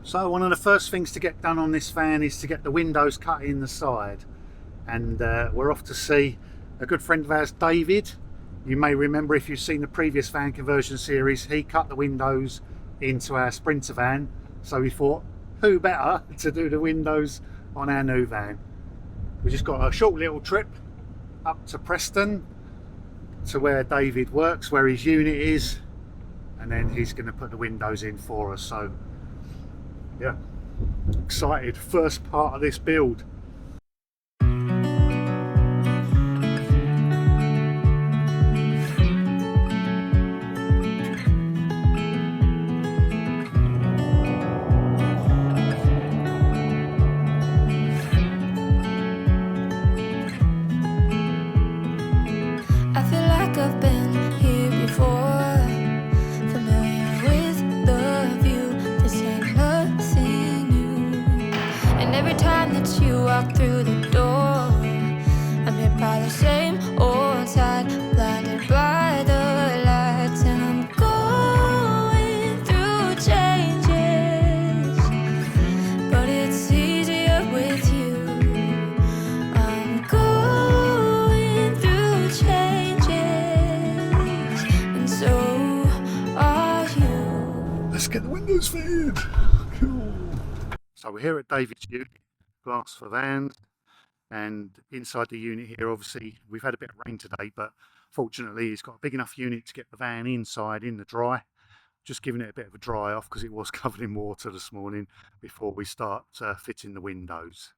So one of the first things to get done on this van is to get the windows cut in the side, and we're off to see a good friend of ours, David. You may remember, if you've seen the previous van conversion series, he cut the windows into our Sprinter van, so we thought who better to do the windows on our new van. We just got a short little trip up to Preston to where David works, where his unit is, and then he's going to put the windows in for us. So yeah, excited. First part of this build. I feel like I've been here before, familiar with the view. This ain't nothing new. And every time that you walk through the door, I'm hit by the same old tide, blinded by the lights. And I'm going through changes, but it's easier with you. I'm going through changes, and so are you. Let's get the windows fitted. Cool. So we're here at David's unit, glass for vans, and inside the unit here, obviously we've had a bit of rain today, but fortunately he's got a big enough unit to get the van inside in the dry. Just giving it a bit of a dry off because it was covered in water this morning before we start fitting the windows.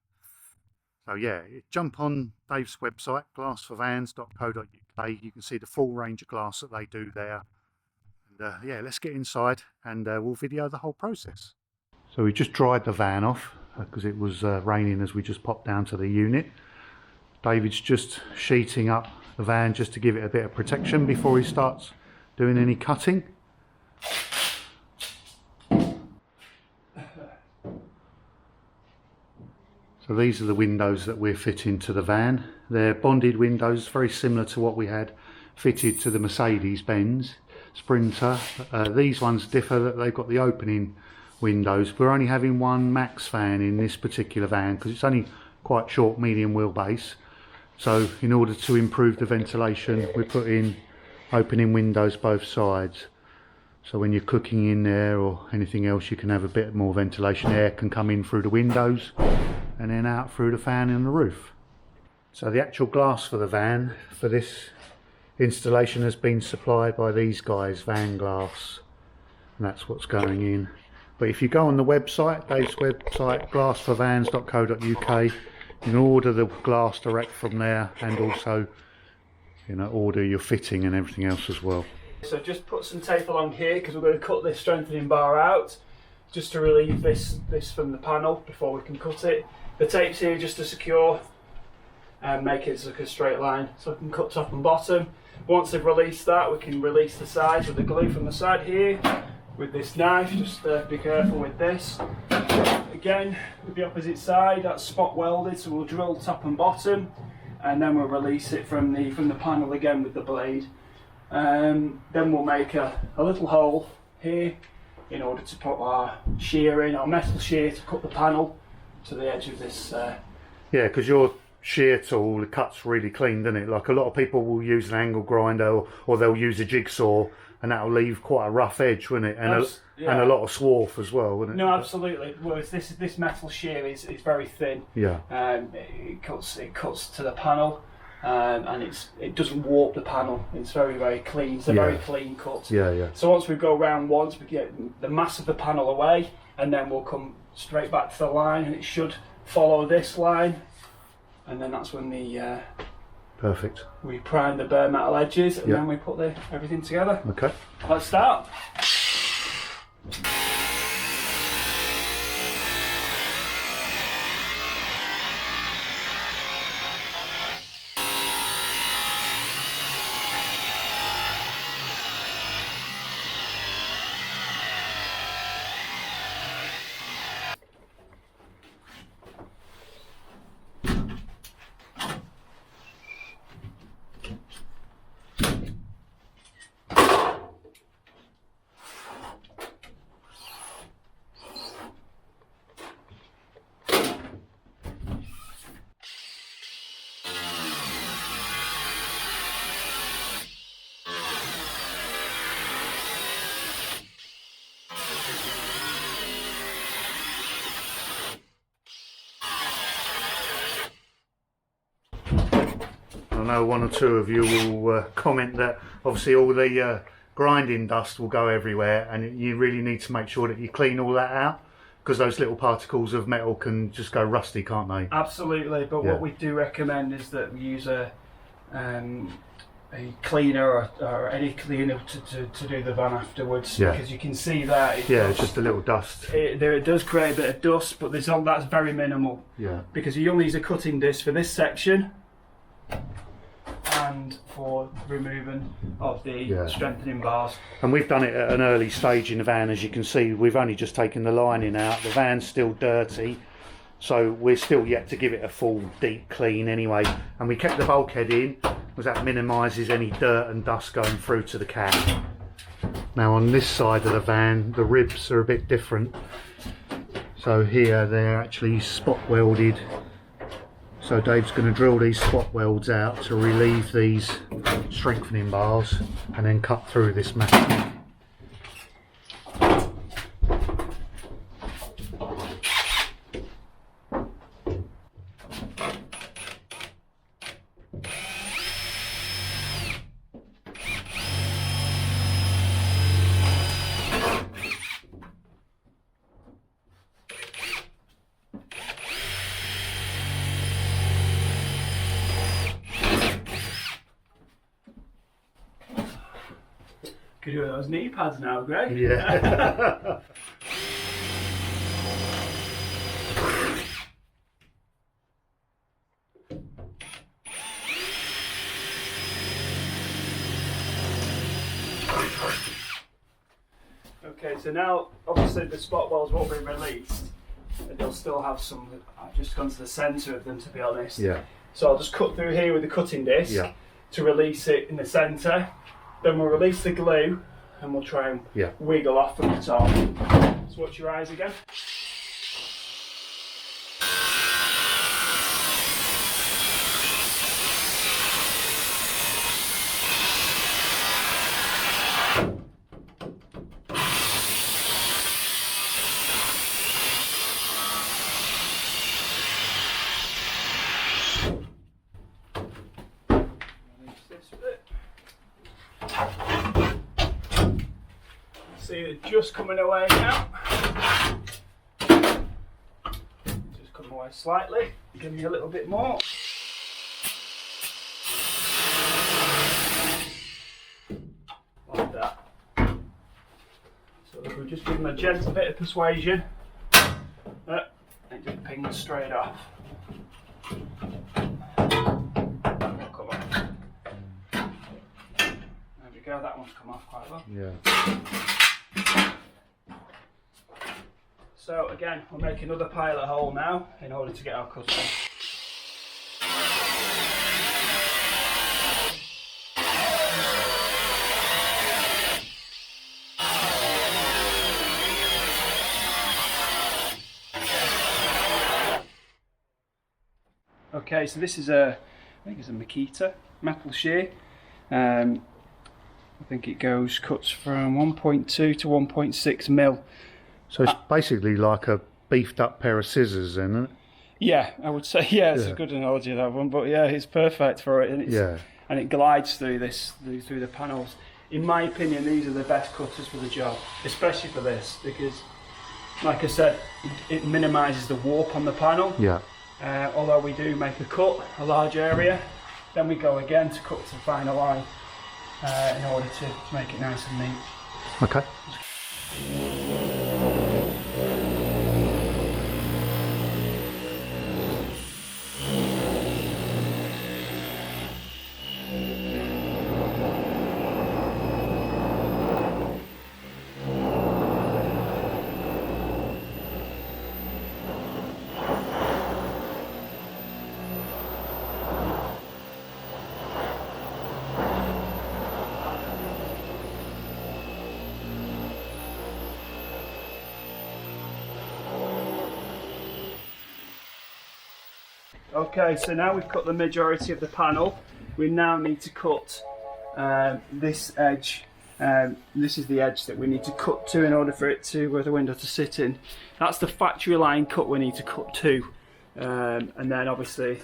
So yeah, jump on Dave's website, glassforvans.co.uk. You can see the full range of glass that they do there. And yeah, let's get inside and we'll video the whole process. So we just dried the van off because it was raining as we just popped down to the unit. David's just sheeting up the van just to give it a bit of protection before he starts doing any cutting. So these are the windows that we're fitting to the van. They're bonded windows, very similar to what we had fitted to the Mercedes-Benz Sprinter. These ones differ that they've got the opening windows. We're only having one max fan in this particular van because it's only quite short, medium wheelbase. So in order to improve the ventilation, we're putting opening windows both sides. So when you're cooking in there or anything else, you can have a bit more ventilation. Air can come in through the windows and then out through the fan and the roof. So the actual glass for the van for this installation has been supplied by these guys, Van Glass, and that's what's going in. But if you go on the website, Dave's website, glassforvans.co.uk, you can order the glass direct from there, and also, you know, order your fitting and everything else as well. So just put some tape along here because we're going to cut this strengthening bar out just to relieve this from the panel before we can cut it. The tape's here just to secure and make it like a straight line so we can cut top and bottom. Once they've released that, we can release the sides with the glue from the side here with this knife. Just be careful with this. Again, with the opposite side, that's spot welded, so we'll drill top and bottom and then we'll release it from the panel again with the blade. Then we'll make a little hole here in order to put our shear in, our metal shear, to cut the panel to the edge of this. Yeah, because your shear tool, it cuts really clean, doesn't it? Like a lot of people will use an angle grinder or they'll use a jigsaw, and that'll leave quite a rough edge, won't it? And and a lot of swarf as well, wouldn't it? No, absolutely. Whereas this metal shear is very thin. Yeah. It cuts to the panel. And it doesn't warp the panel. It's very clean. It's a very clean cut. Yeah, yeah. So once we go round once, we get the mass of the panel away, and then we'll come straight back to the line, and it should follow this line, and then that's when the perfect. We prime the bare metal edges, and then we put everything together. Okay. Let's start. know one or two of you will comment that obviously all the grinding dust will go everywhere, and you really need to make sure that you clean all that out, because those little particles of metal can just go rusty, can't they? Absolutely, but what we do recommend is that we use a cleaner or any cleaner to do the van afterwards, because you can see that it's just a little dust. It does create a bit of dust, but that's very minimal. Yeah. Because you only use a cutting disc for this section and for removing of the strengthening bars. And we've done it at an early stage in the van. As you can see, we've only just taken the lining out. The van's still dirty, so we're still yet to give it a full deep clean anyway. And we kept the bulkhead in, because that minimises any dirt and dust going through to the cab. Now on this side of the van, the ribs are a bit different. So here they're actually spot welded. So Dave's going to drill these spot welds out to relieve these strengthening bars and then cut through this metal. Could do those knee pads now, Greg. Yeah. Okay, so now obviously the spot welds won't be released, and they'll still have some. I've just gone to the centre of them, to be honest. Yeah. So I'll just cut through here with the cutting disc to release it in the centre. Then we'll release the glue and we'll try and wiggle off from the top. So watch your eyes again. See it just coming away now. Just come away slightly. Give me a little bit more. Like that. So if we just give them a gentle bit of persuasion, it just pings straight off. Come on. There we go, that one's come off quite well. Yeah. So again, we'll make another pilot hole now in order to get our cut on. Okay, so this is I think it's a Makita metal shear. I think it cuts from 1.2 to 1.6 mil. So it's basically like a beefed up pair of scissors, isn't it? Yeah, I would say, it's a good analogy, that one, but yeah, it's perfect for it, and it glides through through the panels. In my opinion, these are the best cutters for the job, especially for this, because, like I said, it minimises the warp on the panel. Yeah. Although we do make a cut, a large area, then we go again to cut to the final line in order to make it nice and neat. Okay. Okay, so now we've cut the majority of the panel. We now need to cut this edge. This is the edge that we need to cut to in order for it to the window to sit in. That's the factory line cut we need to cut to, and then obviously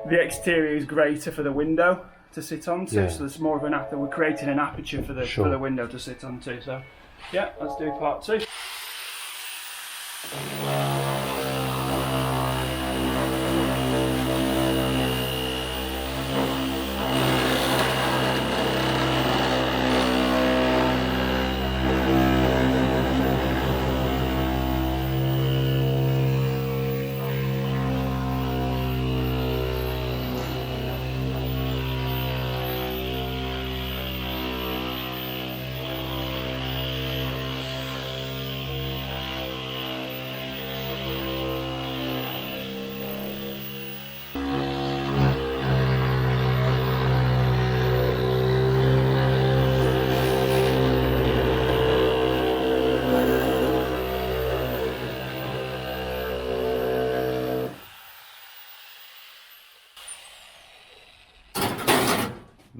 the exterior is greater for the window to sit onto, Yeah. so there's more of an we're creating an aperture for Sure. the window to sit onto. So yeah, let's do part 2.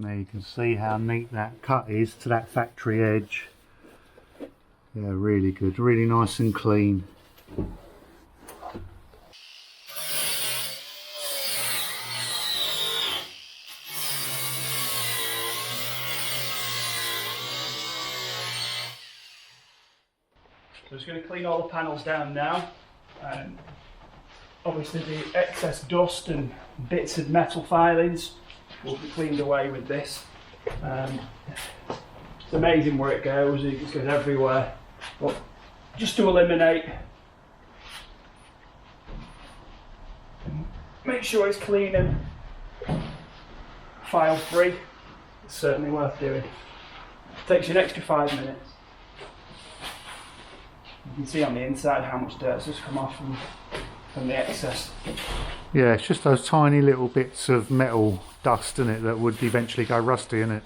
Now you can see how neat that cut is to that factory edge. Yeah, really good, really nice and clean. So I'm just going to clean all the panels down now. Obviously the excess dust and bits of metal filings will be cleaned away with this. It's amazing where it goes, it goes everywhere. But just to eliminate, make sure it's clean and file free. It's certainly worth doing. Takes you an extra 5 minutes. You can see on the inside how much dirt's just come off from the excess. Yeah, it's just those tiny little bits of metal dust in it that would eventually go rusty in it.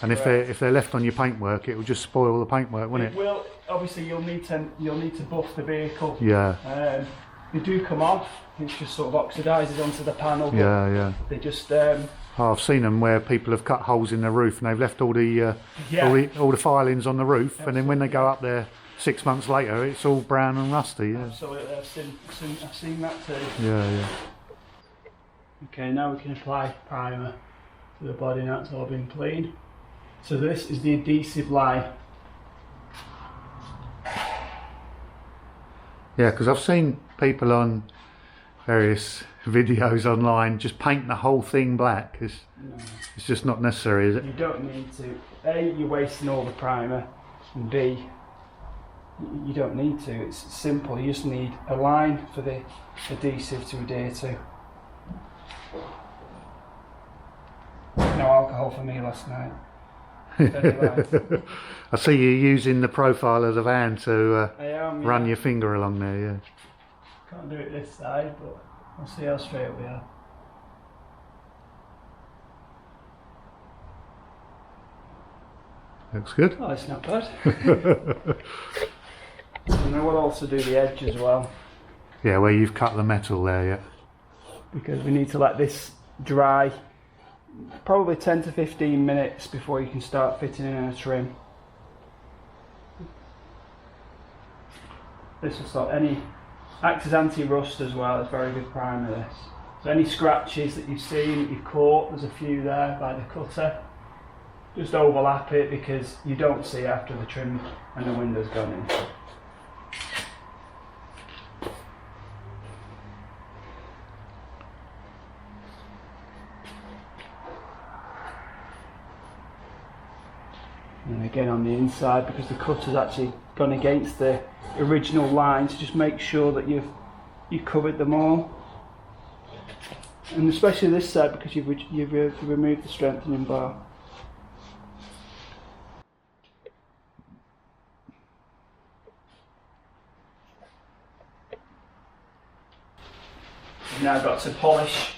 And if they're left on your paintwork, it will just spoil the paintwork, won't it? It will. Obviously, you'll need to buff the vehicle. Yeah. They do come off. It just sort of oxidises onto the panel. Yeah, yeah. They just. Oh, I've seen them where people have cut holes in the roof and they've left all the filings on the roof, and then when they go up there 6 months later, it's all brown and rusty. Yeah. Absolutely, I've seen that too. Yeah, yeah. Okay, now we can apply primer to the body. Now it's all been cleaned. So this is the adhesive line. Yeah, because I've seen people on various videos online just paint the whole thing black. It's just not necessary, is it? You don't need to. A, you're wasting all the primer, and B, you don't need to. It's simple. You just need a line for the adhesive to adhere to. No alcohol for me last night. I see you using the profile of the van to run yeah. your finger along there, yeah. Can't do it this side, but we'll see how straight we are. Looks good. Oh, it's not bad. And I will also do the edge as well, Yeah, where you've cut the metal there, yeah. because we need to let this dry probably 10 to 15 minutes before you can start fitting in a trim. This will stop acts as anti-rust as well. It's very good primer, this. So any scratches that you've seen, that you've caught, there's a few there by the cutter, just overlap it because you don't see after the trim and the window's gone in. And again on the inside, because the cutter's actually gone against the original line, to just make sure that you've covered them all. And especially this side, because you've removed the strengthening bar. You've now got to polish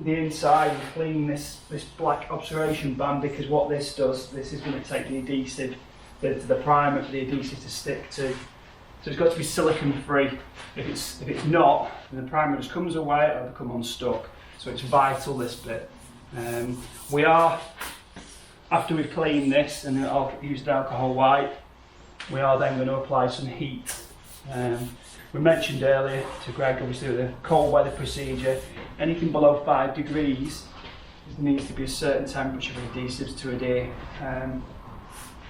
the inside and clean this black observation band, because what this does, this is going to take the adhesive, the primer for the adhesive to stick to. So it's got to be silicone free. If it's not, then the primer just comes away, it'll become unstuck. So it's vital, this bit. We are, after we've cleaned this and used an alcohol wipe, we are then going to apply some heat. We mentioned earlier to Greg, obviously, with the cold weather procedure, anything below 5 degrees there needs to be a certain temperature for adhesives to adhere.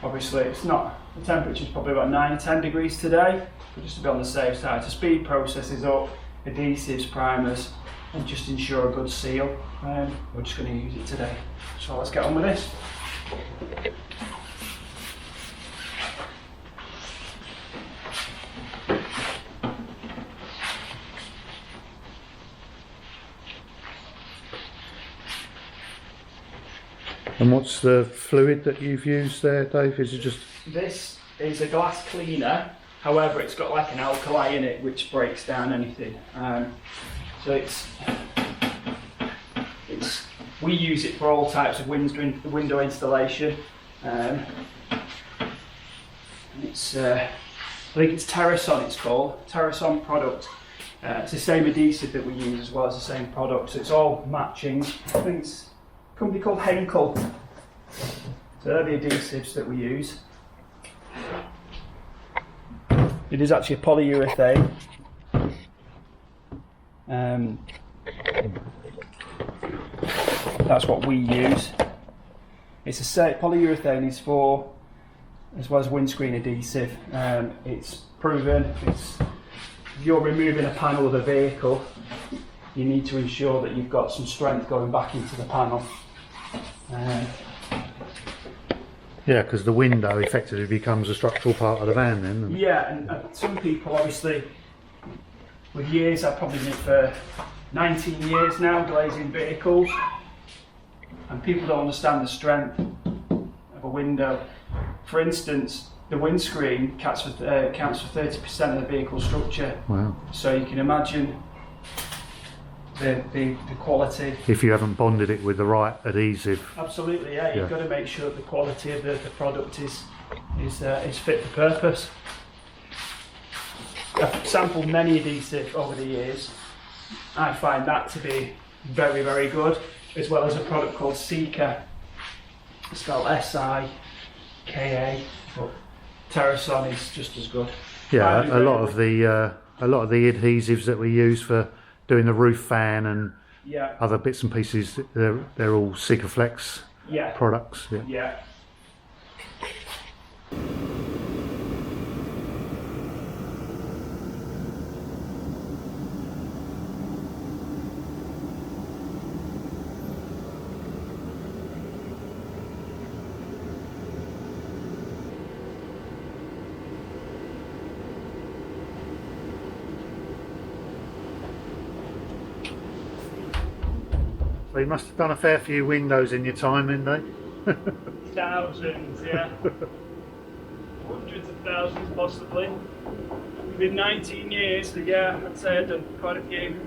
Obviously, it's not, the temperature is probably about 9-10 degrees today, but just to be on the safe side, to speed processes up, adhesives, primers, and just ensure a good seal. We're just going to use it today. So let's get on with this. And what's the fluid that you've used there, Dave? Is it just... This is a glass cleaner, however it's got like an alkali in it which breaks down anything. So we use it for all types of window installation. It's I think it's Terrason, it's called, Terrason product. It's the same adhesive that we use as well as the same product, so it's all matching. I think it's a company called Henkel. So they're the adhesives that we use. It is actually a polyurethane. That's what we use. It's a polyurethane is for, as well as windscreen adhesive. It's proven. If you're removing a panel of a vehicle, you need to ensure that you've got some strength going back into the panel. Yeah, because the window effectively becomes a structural part of the van then. Doesn't it? Yeah, and some people obviously, with years, I've probably been for 19 years now glazing vehicles, and people don't understand the strength of a window. For instance, the windscreen counts for 30% of the vehicle structure. Wow. So you can imagine the quality. If you haven't bonded it with the right adhesive. Absolutely, yeah. You've got to make sure that the quality of the product is fit for purpose. I've sampled many adhesive over the years. I find that to be very, very good, as well as a product called Sika, spelled S-I-K-A, but Terrason is just as good. Yeah, a lot of the adhesives that we use for doing the roof fan and other bits and pieces, they're all Sikaflex products. Yeah. So you must have done a fair few windows in your time, then, Dave? Thousands, yeah. Hundreds of thousands, possibly. Within 19 years, but yeah, I'd say I've done quite a few.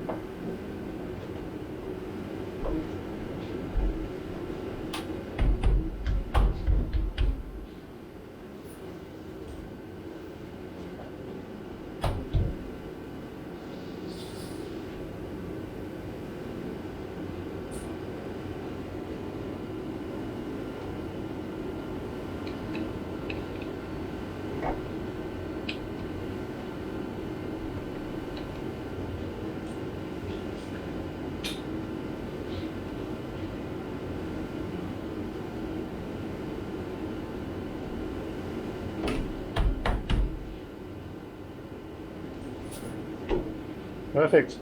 Perfect.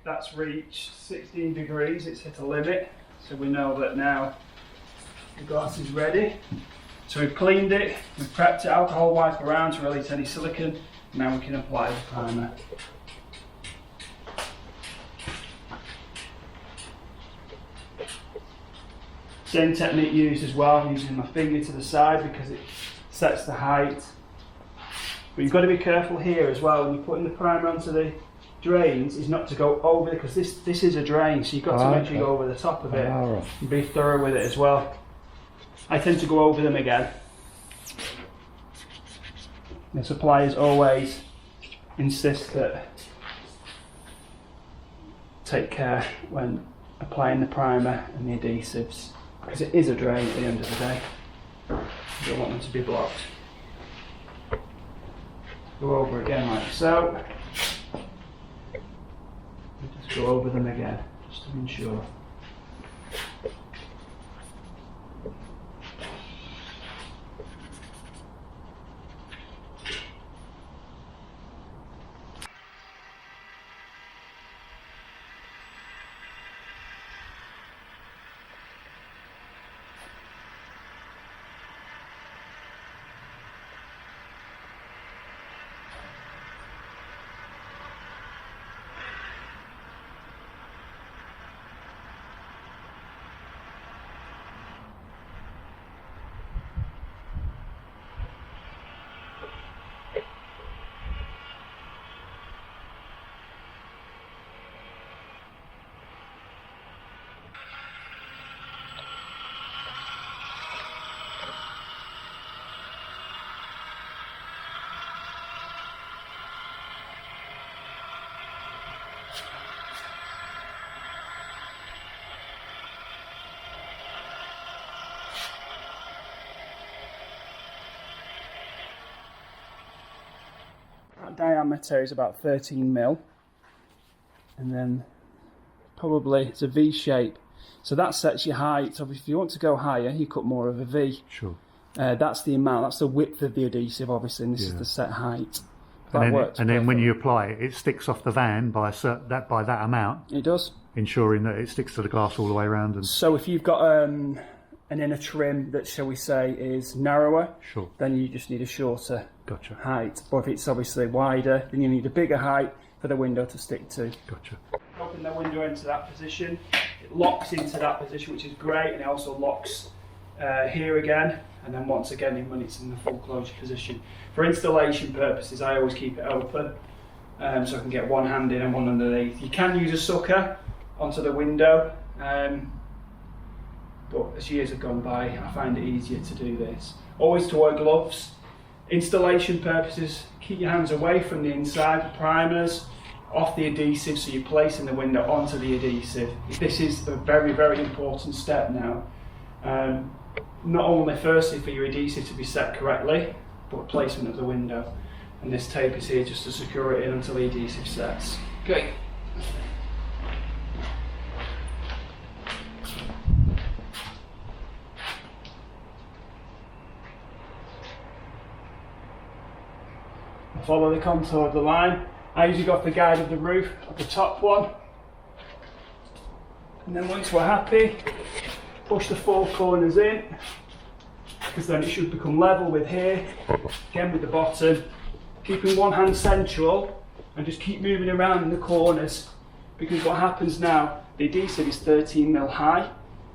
That's reached 16 degrees, it's hit a limit, so we know that now the glass is ready. So we've cleaned it, we've prepped it, alcohol wipe around to release any silicone. Now we can apply the primer. Same technique used as well, using my finger to the side because it sets the height. But you've got to be careful here as well when you're putting the primer onto the drains, is not to go over it, because this is a drain, so you've got to make sure you go over the top of it and be thorough with it as well. I tend to go over them again. The suppliers always insist that take care when applying the primer and the adhesives, because it is a drain at the end of the day. You don't want them to be blocked. go over again like so. Just go over them again, just to ensure. That diameter is about 13 mil, and then probably it's a V shape, so that sets your height. So if you want to go higher, you cut more of a V. Sure. That's the amount, that's the width of the adhesive obviously, and this is the set height. That works and then when perfectly. you apply it, it sticks off the van by that amount, It does. ensuring that it sticks to the glass all the way around. And So if you've got an inner trim that, shall we say, is narrower, sure, then you just need a shorter gotcha, height. But if it's obviously wider, then you need a bigger height for the window to stick to. gotcha. Open the window into that position, it locks into that position, which is great, and it also locks here again, and then once again when it's in the full closure position. For installation purposes, I always keep it open, so I can get one hand in and one underneath. You can use a sucker onto the window, but as years have gone by, I find it easier to do this. Always to wear gloves. Installation purposes, keep your hands away from the inside, primers, off the adhesive, so you're placing the window onto the adhesive. This is a very, very important step now. Not only firstly for your adhesive to be set correctly, but placement of the window. And this tape is here just to secure it in until the adhesive sets. Okay. Follow the contour of the line. I usually go off the guide of the roof, of the top one. And then once we're happy, push the four corners in, because then it should become level with here, again with the bottom. Keeping one hand central and just keep moving around in the corners, because what happens now, the adhesive is 13 mil high,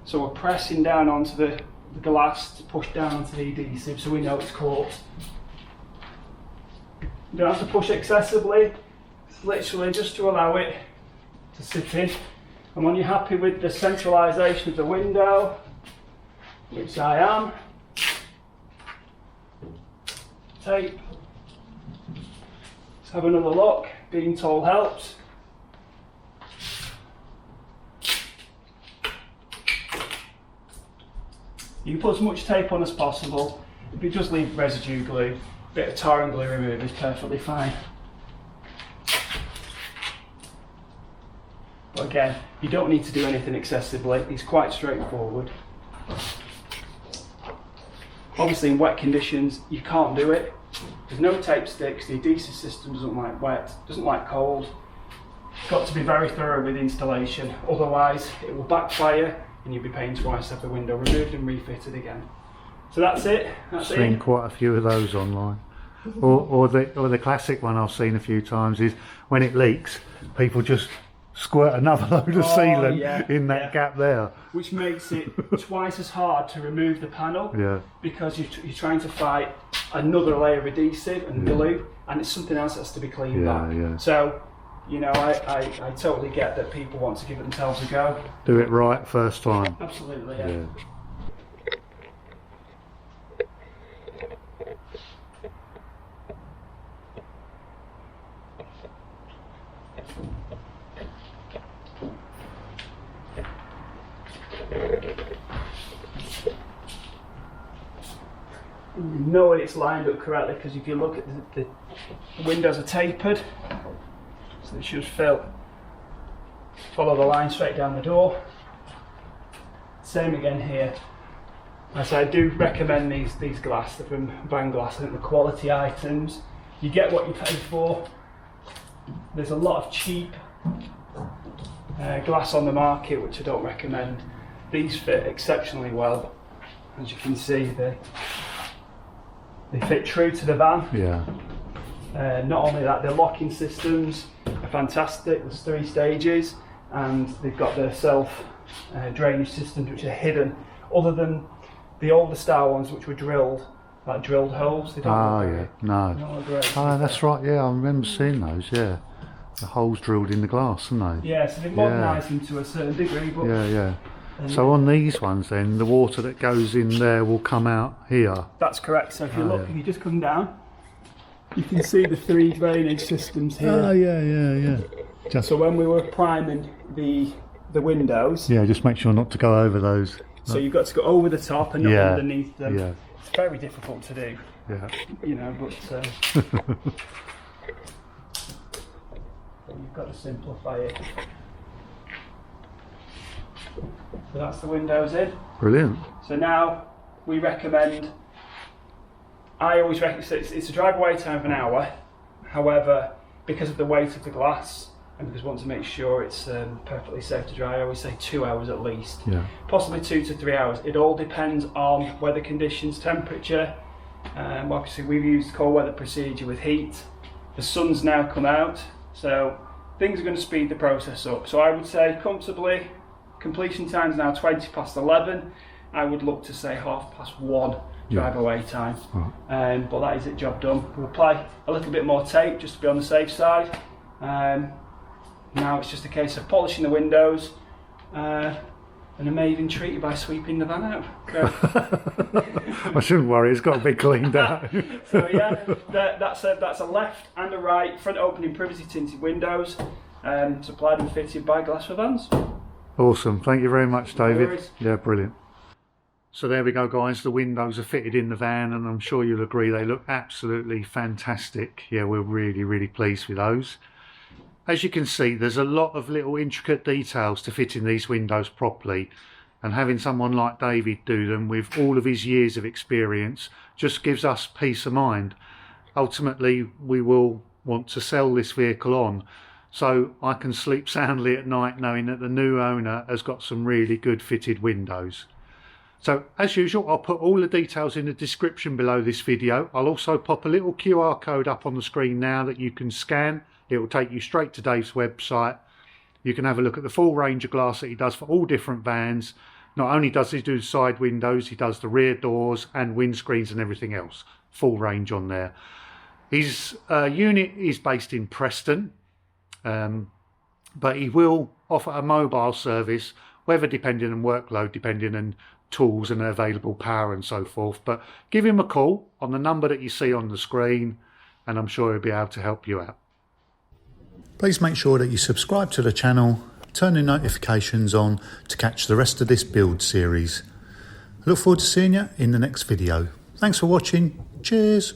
so we're pressing down onto the glass to push down onto the adhesive so we know it's caught. You don't have to push excessively, it's literally just to allow it to sit in. And when you're happy with the centralisation of the window, which I am, tape, let's have another look. Being tall helps. You can put as much tape on as possible. If it does leave residue glue, a bit of tar and glue remover is perfectly fine. But again, you don't need to do anything excessively, it's quite straightforward. Obviously in wet conditions you can't do it. There's no tape sticks, the adhesive system doesn't like wet, doesn't like cold. You've got to be very thorough with installation, otherwise it will backfire and you'll be paying twice to have the window removed and refitted again. So that's it. That's I've seen it. quite a few of those online. Or the classic one I've seen a few times is when it leaks, people just squirt another load of sealant in that gap there. Which makes it twice as hard to remove the panel, because you're trying to fight another layer of adhesive and glue, and it's something else that has to be cleaned back. So, you know, I totally get that people want to give it themselves a go. Do it right first time. Absolutely, yeah. And know it's lined up correctly, because if you look at the windows are tapered, so it should follow the line straight down the door. Same again here. As I do recommend these glass, they're from Van Glass. I think the quality items, you get what you pay for. There's a lot of cheap glass on the market, which I don't recommend. These fit exceptionally well. As you can see, they fit true to the van. Yeah. Not only that, their locking systems are fantastic. There's 3 stages, and they've got their self drainage systems, which are hidden. Other than the older style ones, which were drilled, like drilled holes. They don't look great. No. They don't look great. Oh, that's right. Yeah, I remember seeing those. Yeah, the holes drilled in the glass, aren't they? Yeah, so they've modernised them to a certain degree. But Yeah. So on these ones, then the water that goes in there will come out here. that's correct. So if you look, if you just come down, you can see the 3 drainage systems here. Oh yeah. Just So when we were priming the windows, just make sure not to go over those. so you've got to go over the top and not underneath them. Yeah. It's very difficult to do, Yeah. you know, but you've got to simplify it. So that's the windows in. Brilliant. So now we recommend, I always recommend, it's a drive away time of an hour. However, because of the weight of the glass, and because we want to make sure it's perfectly safe to dry, I always say 2 hours at least. Yeah. Possibly 2 to 3 hours. It all depends on weather conditions, temperature. Obviously we've used cold weather procedure with heat. The sun's now come out, so things are going to speed the process up. So I would say comfortably, completion time's now 20 past 11. I would look to say 1:30 drive away time. Right. But that is it, job done. We'll apply a little bit more tape just to be on the safe side. Now it's just a case of polishing the windows, and I may even treat you by sweeping the van out. So, I shouldn't worry, it's got to be cleaned out. so yeah, that's a left and a right front opening privacy tinted windows, supplied and fitted by Glass for Vans. Awesome, thank you very much, David. worries. Yeah, brilliant. So there we go, guys. The windows are fitted in the van, and I'm sure you'll agree they look absolutely fantastic. Yeah, we're really pleased with those. As you can see, there's a lot of little intricate details to fitting these windows properly, and having someone like David do them with all of his years of experience just gives us peace of mind. Ultimately, we will want to sell this vehicle on, so I can sleep soundly at night knowing that the new owner has got some really good fitted windows. So as usual, I'll put all the details in the description below this video. I'll also pop a little QR code up on the screen now that you can scan. It will take you straight to Dave's website. You can have a look at the full range of glass that he does for all different vans. Not only does he do side windows, he does the rear doors and windscreens and everything else. Full range on there. His unit is based in Preston, but he will offer a mobile service, weather depending and workload depending and tools and available power and so forth. But give him a call on the number that you see on the screen, and I'm sure he'll be able to help you out. Please make sure that you subscribe to the channel, turn the notifications on to catch the rest of this build series. I look forward to seeing you in the next video. Thanks for watching. Cheers.